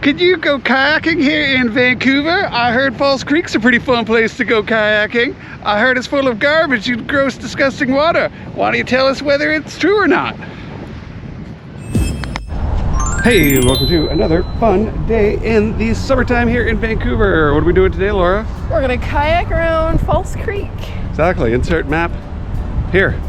could you go kayaking here in Vancouver? I heard False Creek's a pretty fun place to go kayaking. I heard it's full of garbage and gross, disgusting water. Why don't you tell us whether it's true or not? Hey, welcome to another fun day in the summertime here in Vancouver. What are we doing today, Laura? We're gonna kayak around False Creek. Exactly, insert map here.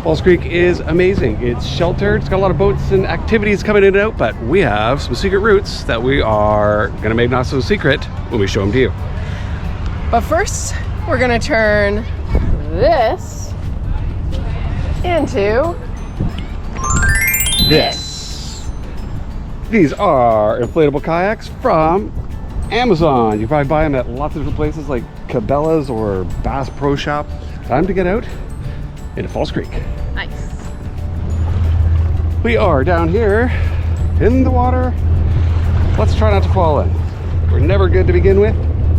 False Creek is amazing. It's sheltered, it's got a lot of boats and activities coming in and out, but we have some secret routes that we are gonna make not so secret when we show them to you. But first, we're gonna turn this into this. These are inflatable kayaks from Amazon. You can probably buy them at lots of different places like Cabela's or Bass Pro Shop. Time to get out into False Creek. nice. We are down here in the water. Let's try not to fall in. We're never good to begin with.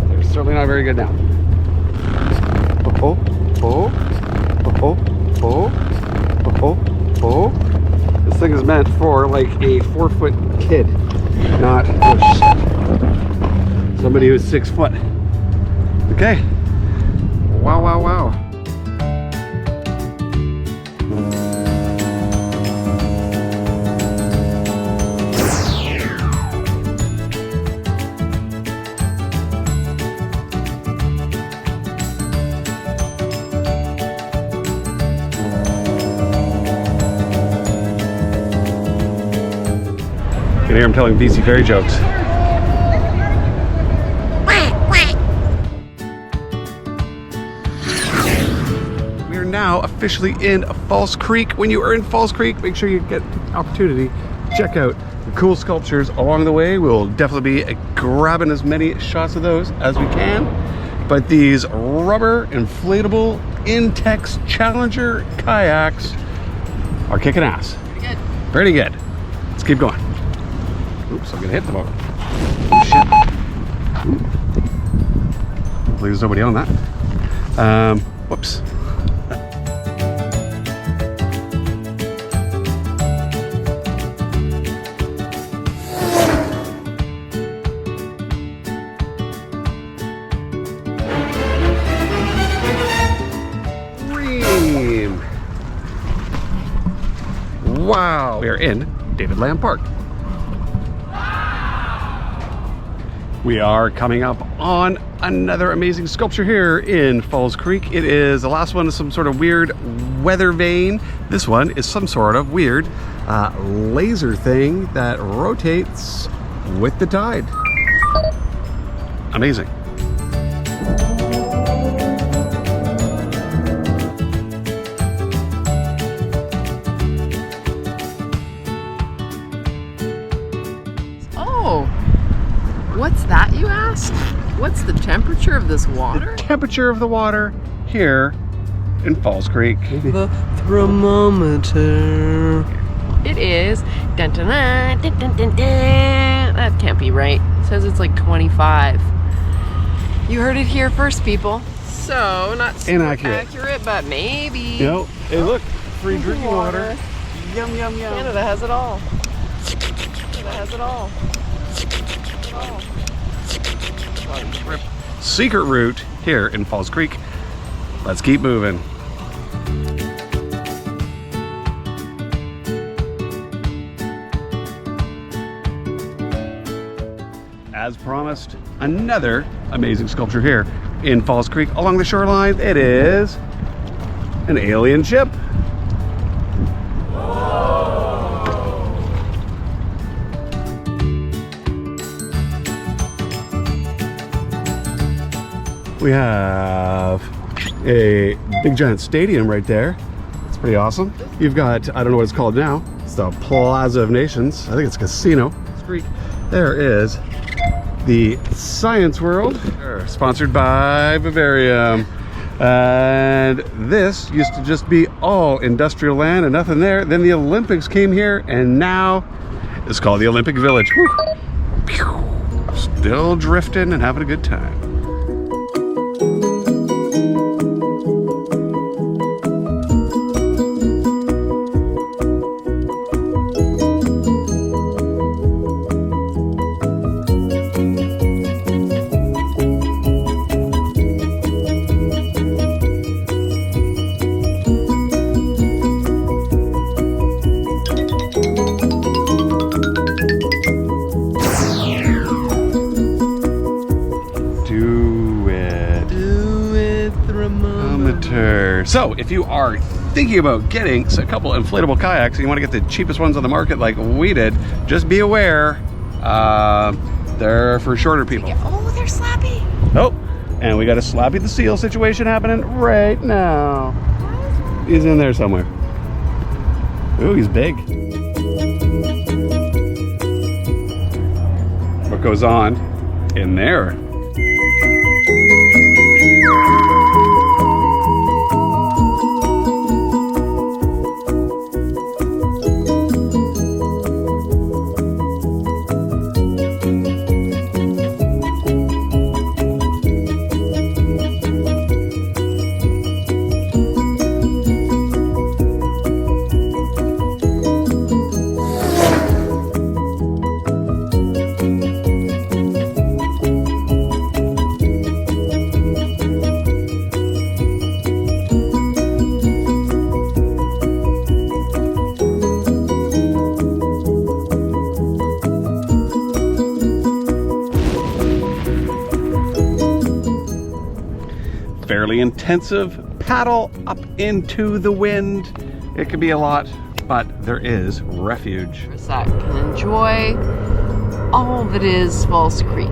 They're certainly not very good now. Oh, oh, oh, oh, oh, oh. This thing is meant for like a 4-foot kid, not somebody who's 6 foot. Okay. Wow, wow, wow. You can hear him telling BC fairy jokes. We are now officially in False Creek. When you are in False Creek, make sure you get the opportunity to check out the cool sculptures along the way. We'll definitely be grabbing as many shots of those as we can. But these rubber inflatable Intex Challenger kayaks are kicking ass. Pretty good. Pretty good. Let's keep going. Oops, I'm gonna hit the boat. Oh, shit. Hopefully there's nobody on that. Whoops. Dream. Wow, we are in David Lamb Park. We are coming up on another amazing sculpture here in False Creek. It is, the last one is some sort of weird weather vane. This one is some sort of weird laser thing that rotates with the tide. Amazing. Oh, what's that, you ask? What's the temperature of this water? The temperature of the water here in False Creek. The thermometer. It is. Dun, dun, dun, dun, dun, dun, dun. That can't be right. It says it's like 25. You heard it here first, people. So, not super accurate, but maybe. You know, hey, look, free drinking water. Yum, yum, yum. Canada has it all. Canada has it all. Secret route here in False Creek. Let's keep moving. As promised, another amazing sculpture here in False Creek along the shoreline. It is an alien ship. We have a big giant stadium right there. It's pretty awesome. You've got, I don't know what it's called now. It's the Plaza of Nations. I think it's a casino. There is the Science World, sponsored by Bavarium. And this used to just be all industrial land and nothing there. Then the Olympics came here and now it's called the Olympic Village. Woo. Still drifting and having a good time. Senator. So if you are thinking about getting a couple inflatable kayaks and you want to get the cheapest ones on the market like we did, just be aware, they're for shorter people. Oh, they're slappy. Oh, and we got a Slappy the Seal situation happening right now. He's in there somewhere. Ooh, he's big. What goes on in there? Fairly intensive paddle up into the wind. It could be a lot, but there is refuge. That can enjoy all that is False Creek.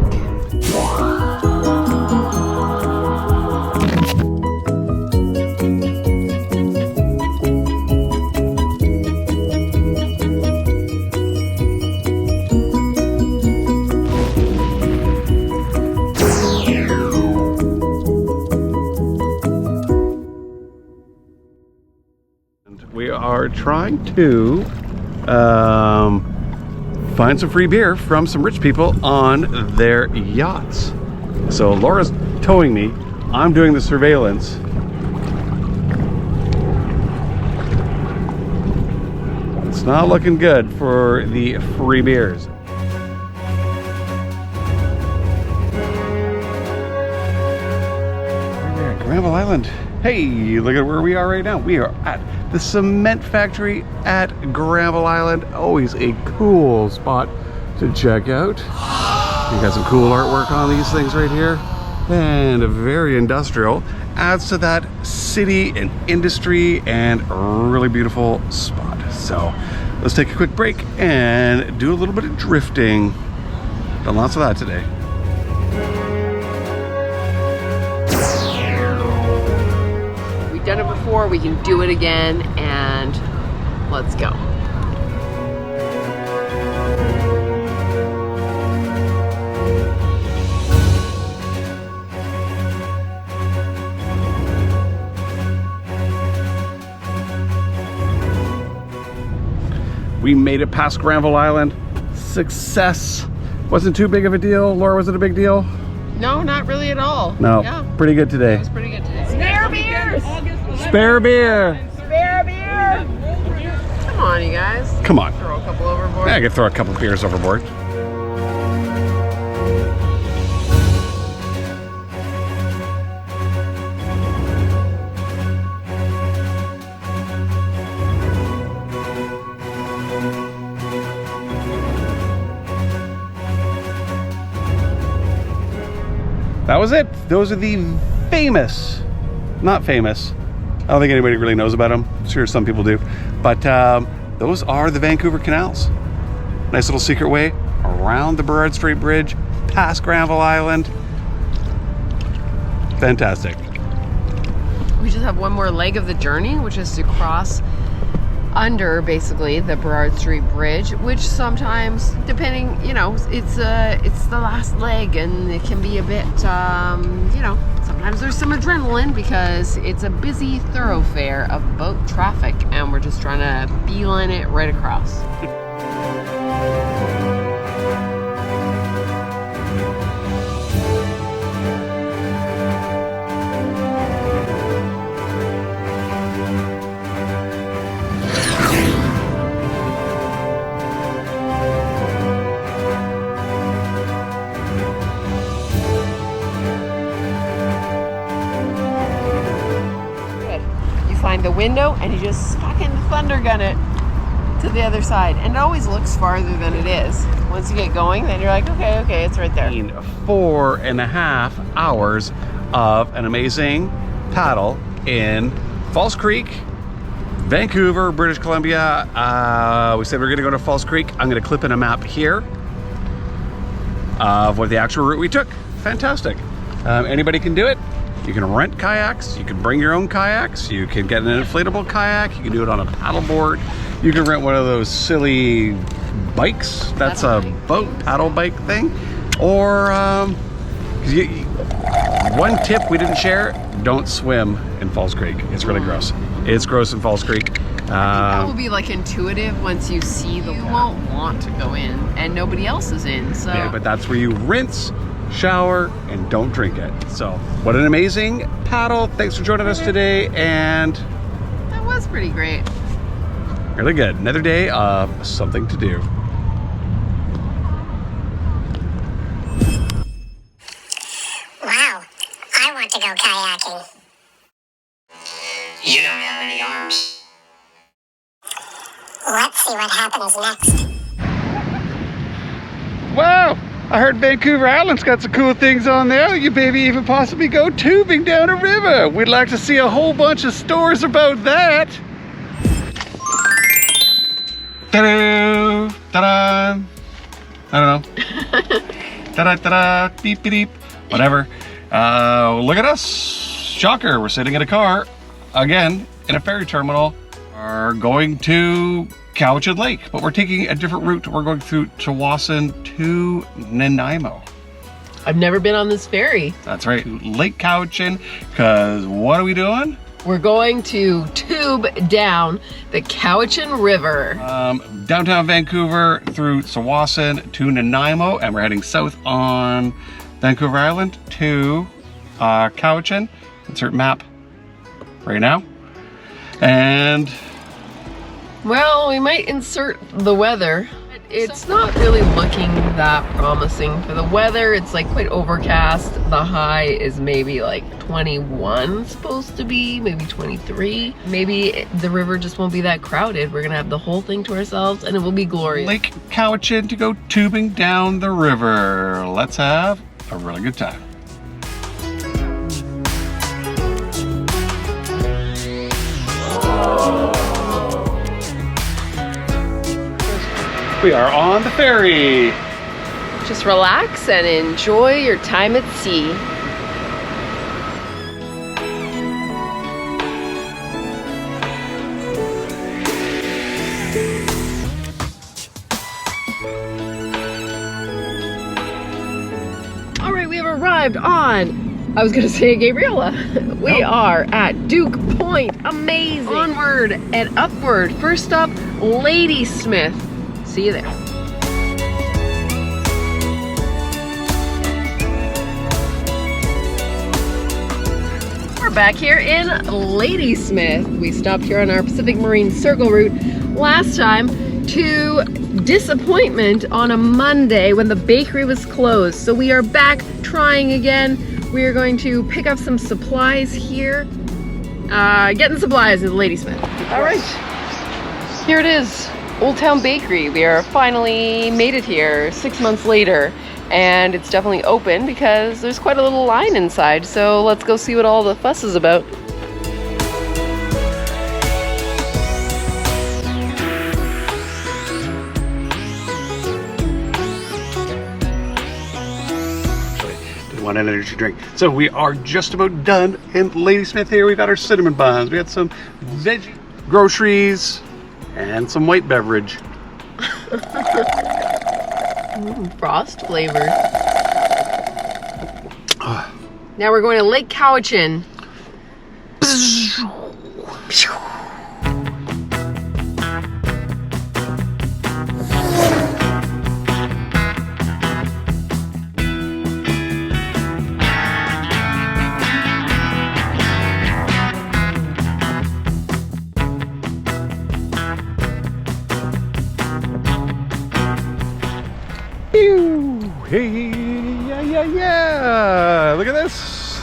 We are trying to find some free beer from some rich people on their yachts. So Laura's towing me. I'm doing the surveillance. It's not looking good for the free beers. We're at Granville Island. Hey, look at where we are right now. We are at the cement factory at Granville Island. Always a cool spot to check out. You got some cool artwork on these things right here. And very industrial. Adds to that city and industry and a really beautiful spot. So let's take a quick break and do a little bit of drifting. Done lots of that today. Done it before, we can do it again, and let's go. We made it past Granville Island. Success. Wasn't too big of a deal. Laura, was it a big deal? No, not really at all. No, Yeah. pretty good today. It was pretty good today. Spare beers! Spare beer. Spare beer! Come on, you guys. Come on. Throw a couple overboard. Yeah, I could throw a couple of beers overboard. That was it. Those are the famous, not famous, I don't think anybody really knows about them. I'm sure some people do. But those are the Vancouver canals. Nice little secret way around the Burrard Street Bridge, past Granville Island. Fantastic. We just have one more leg of the journey, which is to cross under basically the Burrard Street Bridge, which sometimes, depending, you know, it's the last leg, and it can be a bit, you know, sometimes there's some adrenaline because it's a busy thoroughfare of boat traffic, and we're just trying to beeline it right across. The window and you just fucking thunder gun it to the other side, and it always looks farther than it is. Once you get going, then you're like, okay, it's right there. 4.5 hours of an amazing paddle in False Creek, Vancouver, British Columbia. We said we're gonna go to False Creek. I'm gonna clip in a map here of what the actual route we took. Fantastic. Anybody can do it. You can rent kayaks, you can bring your own kayaks, you can get an inflatable kayak, you can do it on a paddleboard, you can rent one of those silly bikes, that's a boat, paddle bike thing, or one tip we didn't share, don't swim in False Creek. It's really gross. It's gross in False Creek. That will be like intuitive once you see the water. You won't want to go in and nobody else is in, so. Yeah, but that's where you rinse, shower, and don't drink it. So what an amazing paddle. Thanks for joining us today, and that was pretty great. Really good. Another day of something to do. Wow, I want to go kayaking. You don't have any arms. Let's see what happens next. Wow! I heard Vancouver Island's got some cool things on there. You maybe even possibly go tubing down a river. We'd like to see a whole bunch of stories about that. Ta-da! Ta-da! I don't know. Ta-da, ta-da, beep, beep, beep. Whatever. Look at us. Shocker, we're sitting in a car, again, in a ferry terminal. We're going to Cowichan Lake, but we're taking a different route. We're going through Tsawwassen to Nanaimo. I've never been on this ferry. That's right, Lake Cowichan, because what are we doing? We're going to tube down the Cowichan River. Downtown Vancouver through Tsawwassen to Nanaimo, and we're heading south on Vancouver Island to Cowichan. Insert map right now. And well, we might insert the weather. It's not really looking that promising for the weather. It's like quite overcast. The high is maybe like 21 supposed to be, maybe 23. Maybe the river just won't be that crowded. We're gonna have the whole thing to ourselves and it will be glorious. Lake Cowichan to go tubing down the river. Let's have a really good time. We are on the ferry. Just relax and enjoy your time at sea. All right, we have arrived on, I was gonna say Gabriella. We are at Duke Point. Amazing. Onward and upward. First up, Ladysmith. See you there. We're back here in Ladysmith. We stopped here on our Pacific Marine Circle route last time to disappointment on a Monday when the bakery was closed. So we are back trying again. We are going to pick up some supplies here. Getting supplies in Ladysmith. All right, here it is. Old Town Bakery. We are finally made it here 6 months later, and it's definitely open because there's quite a little line inside. So let's go see what all the fuss is about. Didn't want an energy drink. So we are just about done in Ladysmith here. We've got our cinnamon buns. We got some veggie groceries and some white beverage. Frost flavor. Now we're going to Lake Cowichan. Hey, yeah. Look at this.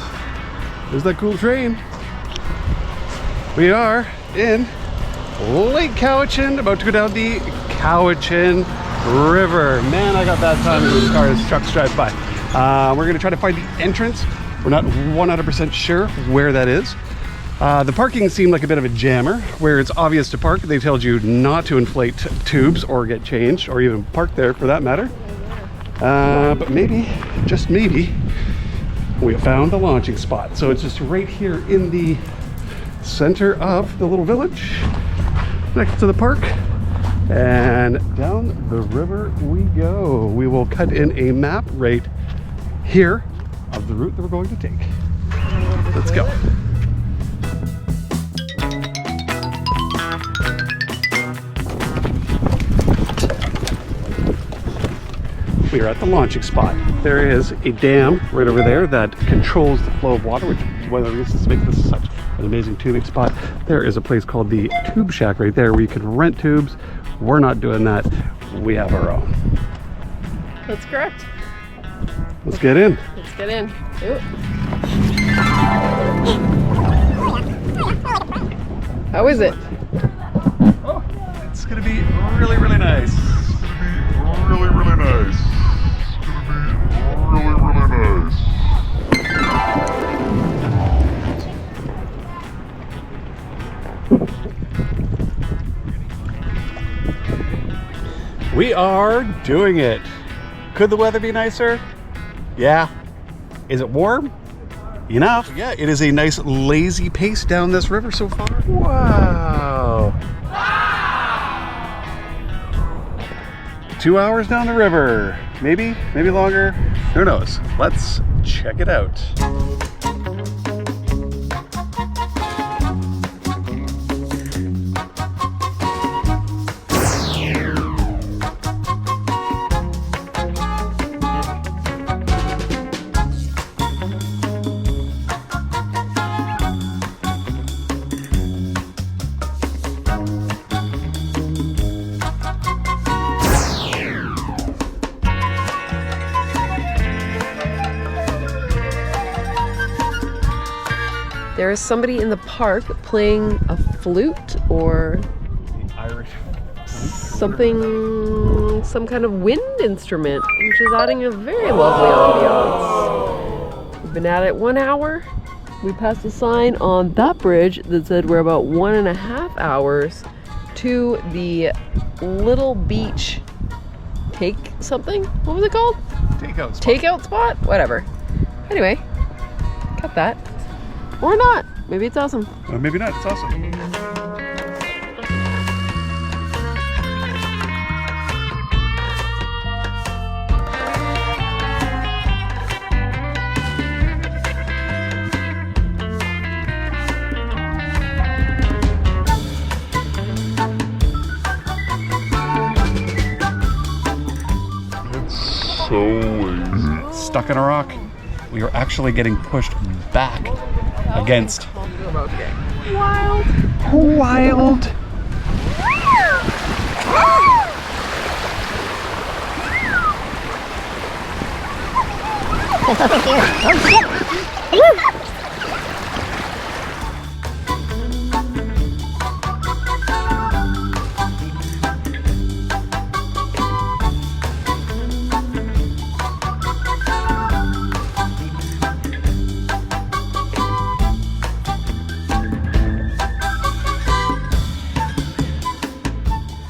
There's that cool train. We are in Lake Cowichan, about to go down the Cowichan River. Man, I got bad timing when cars, trucks drive by. We're gonna try to find the entrance. We're not 100% sure where that is. The parking seemed like a bit of a jammer. Where it's obvious to park, they told you not to inflate tubes or get changed, or even park there for that matter. But maybe, just maybe, we found the launching spot. So it's just right here in the center of the little village, next to the park. And down the river we go. We will cut in a map right here of the route that we're going to take. Let's go. We are at the launching spot. There is a dam right over there that controls the flow of water, which is one of the reasons to make this such an amazing tubing spot. There is a place called the Tube Shack right there where you can rent tubes. We're not doing that. We have our own. That's correct. Let's get in. Let's get in. Ooh. How is it? Oh, it's gonna be really, really nice. Really, really nice. Really, really nice. We are doing it. Could the weather be nicer? Yeah. Is it warm? Enough. Yeah, it is a nice lazy pace down this river so far. Wow. 2 hours down the river. Maybe longer. Who knows? Let's check it out. There is somebody in the park playing a flute or Irish. something, some kind of wind instrument, which is adding a very lovely ambiance. We've been at it 1 hour. We passed a sign on that bridge that said we're about 1.5 hours to the little beach take something. What was it called? Takeout spot. Takeout spot? Whatever. Anyway, cut that. Or not. Maybe it's awesome. Or maybe not. It's awesome. So lazy. Stuck in a rock. We are actually getting pushed back against. Wild. Wild.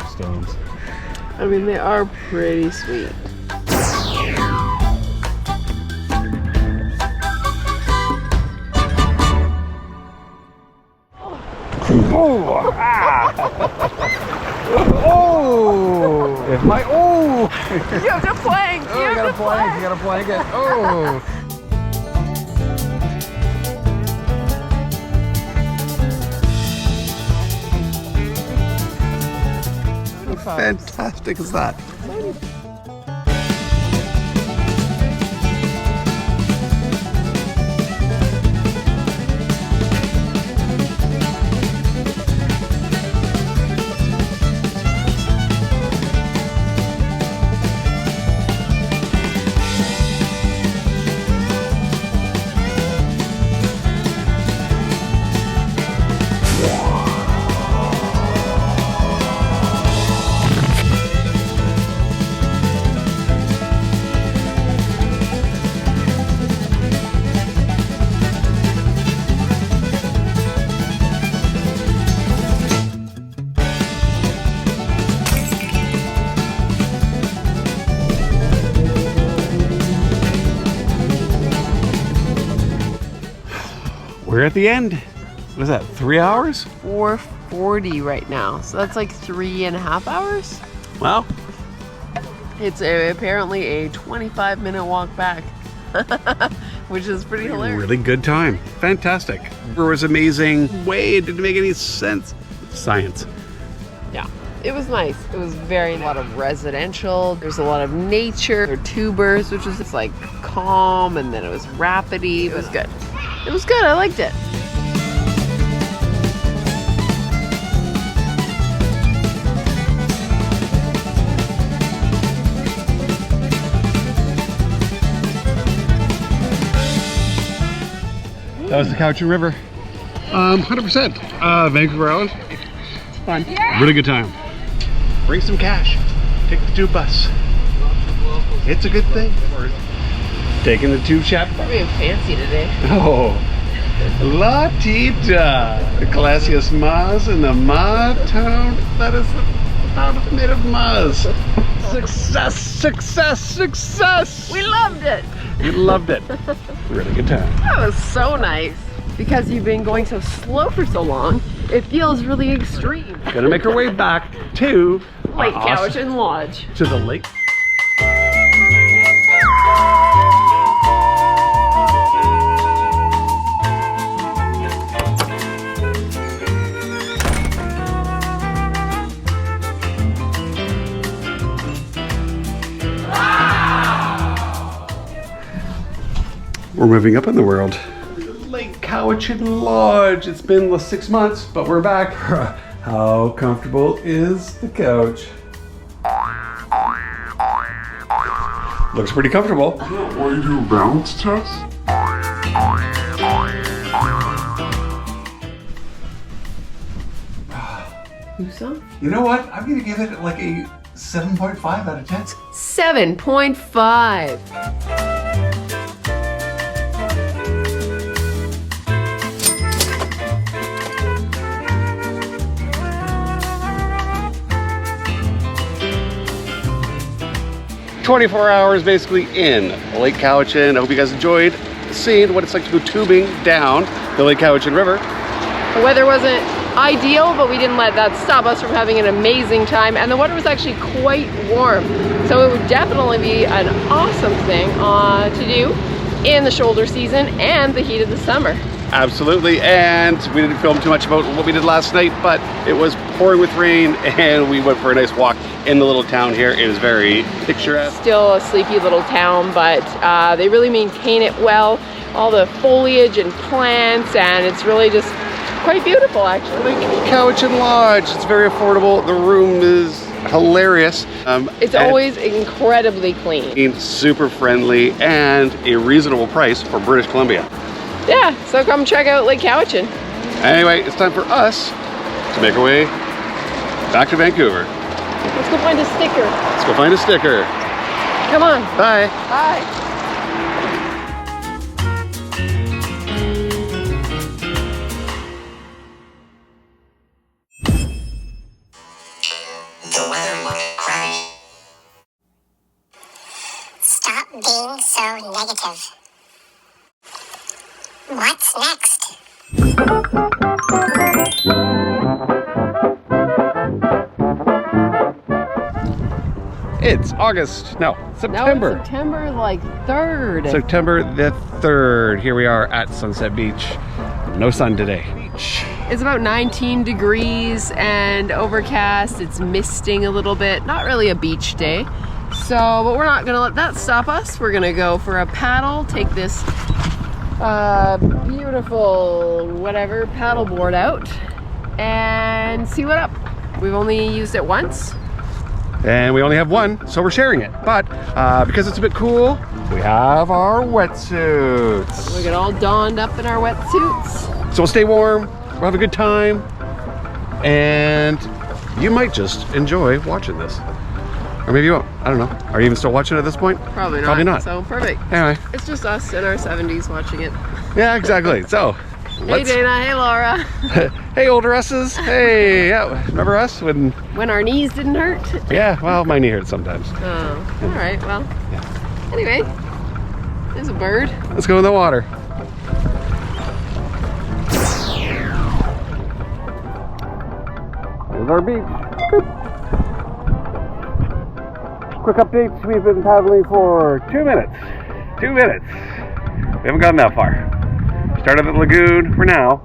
Stones. I mean, they are pretty sweet. Oh! Ah! Oh! If my You have to plank. Oh, you gotta plank. You gotta plank it. Oh! How fantastic is that? We're at the end. What is that, 3 hours? 4:40 right now. So that's like 3.5 hours. Well, It's apparently a 25-minute walk back, which is pretty hilarious. really good time. Fantastic. It was amazing. Way it didn't make any sense. Science. Yeah, it was nice. It was a lot of residential. There's a lot of nature. There were tubers, which was just like calm, and then it was rapidy. It was good. It was good. I liked it. That was the Cowichan River. 100%. Vancouver Island. Fun. Really good time. Bring some cash. Take the tube bus. It's a good thing. Taking the tube chat. We're being fancy today. Oh, La Tita. The classiest Maz in the Ma town. That is the town made of Maz. Success, success, success. We loved it. You loved it. Really good time. That was so nice. Because you've been going so slow for so long, it feels really extreme. Gonna make our way back to Lake Cowichan Lodge. To the lake. We're moving up in the world. Lake Cowichan Lodge. It's been 6 months, but we're back. How comfortable is the couch? Looks pretty comfortable. Why do you do a balance test? You know what? I'm gonna give it like a 7.5 out of 10. 7.5. 24 hours basically in Lake Cowichan. I hope you guys enjoyed seeing what it's like to go tubing down the Lake Cowichan River. The weather wasn't ideal, but we didn't let that stop us from having an amazing time. And the water was actually quite warm. So it would definitely be an awesome thing to do in the shoulder season and the heat of the summer. Absolutely, and we didn't film too much about what we did last night, but it was pouring with rain and we went for a nice walk in the little town here. It was very picturesque. Still a sleepy little town, but they really maintain it well. All the foliage and plants, and it's really just quite beautiful actually. Lake Cowichan Lodge, it's very affordable. The room is hilarious. It's always incredibly clean. Super friendly and a reasonable price for British Columbia. Yeah, so come check out Lake Cowichan. Anyway, it's time for us to make our way back to Vancouver. Let's go find a sticker. Let's go find a sticker. Come on. Bye. Bye. The weather looked crummy. Stop being so negative. What's next? It's August, no, September. No, it's September like 3rd. September the 3rd. Here we are at Sunset Beach. No sun today. It's about 19 degrees and overcast. It's misting a little bit. Not really a beach day. So, but we're not gonna let that stop us. We're gonna go for a paddle, take this beautiful whatever paddleboard out and see what up. We've only used it once. And we only have one, so we're sharing it. But because it's a bit cool, we have our wetsuits. We get all donned up in our wetsuits. So we'll stay warm, we'll have a good time, and you might just enjoy watching this. Or maybe you won't, I don't know. Are you even still watching at this point? Probably not. Probably not. So perfect. Anyway. It's just us in our 70s watching it. Yeah, exactly. So, Hey Dana, hey Laura. Hey older us's. Hey, yeah, remember us when our knees didn't hurt? Yeah, well, my knee hurts sometimes. Oh, all right, well. Anyway, there's a bird. Let's go in the water. There's our beach. Boop. Quick updates. We've been paddling for 2 minutes. 2 minutes. We haven't gotten that far. Started at the lagoon for now.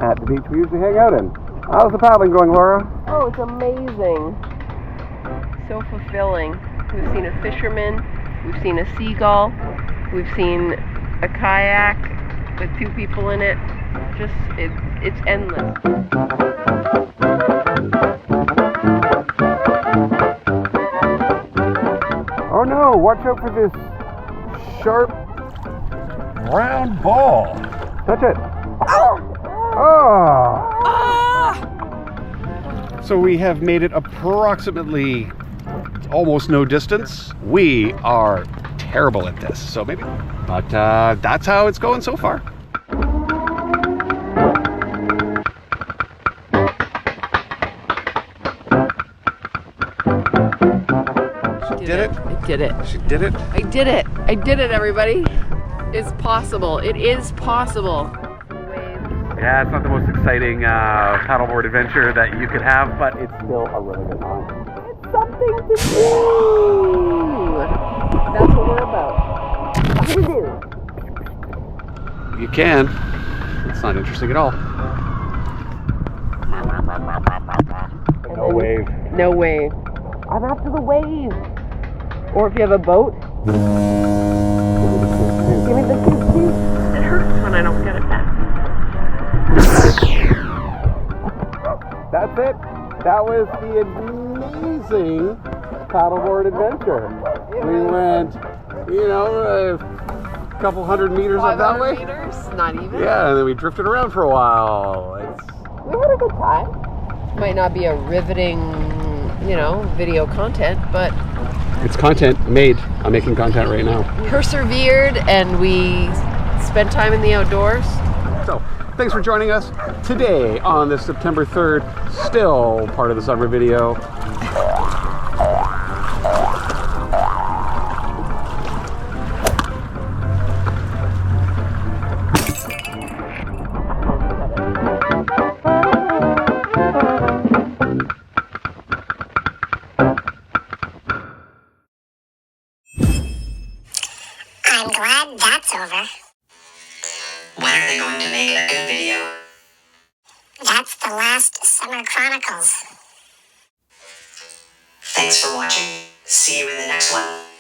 At the beach we usually hang out in. How's the paddling going, Laura? Oh, it's amazing. So fulfilling. We've seen a fisherman, we've seen a seagull, we've seen a kayak with 2 people in it. Just, it's endless. Oh no, watch out for this sharp round ball. Touch it. Oh. So we have made it approximately almost no distance. We are terrible at this, so maybe. But that's how it's going so far. She did it. I did it. She did it. I did it. I did it, everybody. It's possible. It is possible. Yeah, it's not the most exciting paddleboard adventure that you could have, but it's still a really good time. It's something to do. That's what we're about. Something to do. You can. It's not interesting at all. No wave. No wave. I'm after the wave. Or if you have a boat. Give me the toot. It hurts when I don't get it back. That's it. That was the amazing paddleboard adventure. We went, a couple hundred meters up that way. 500 meters? Not even. Yeah, and then we drifted around for a while. We had a good time. Might not be a riveting, video content, but It's content made. I'm making content right now. persevered and we spent time in the outdoors. So, thanks for joining us today on this September 3rd, still part of the summer video. I'm glad that's over. When are they going to make a good video? That's the last Summer Chronicles. Thanks for watching. See you in the next one.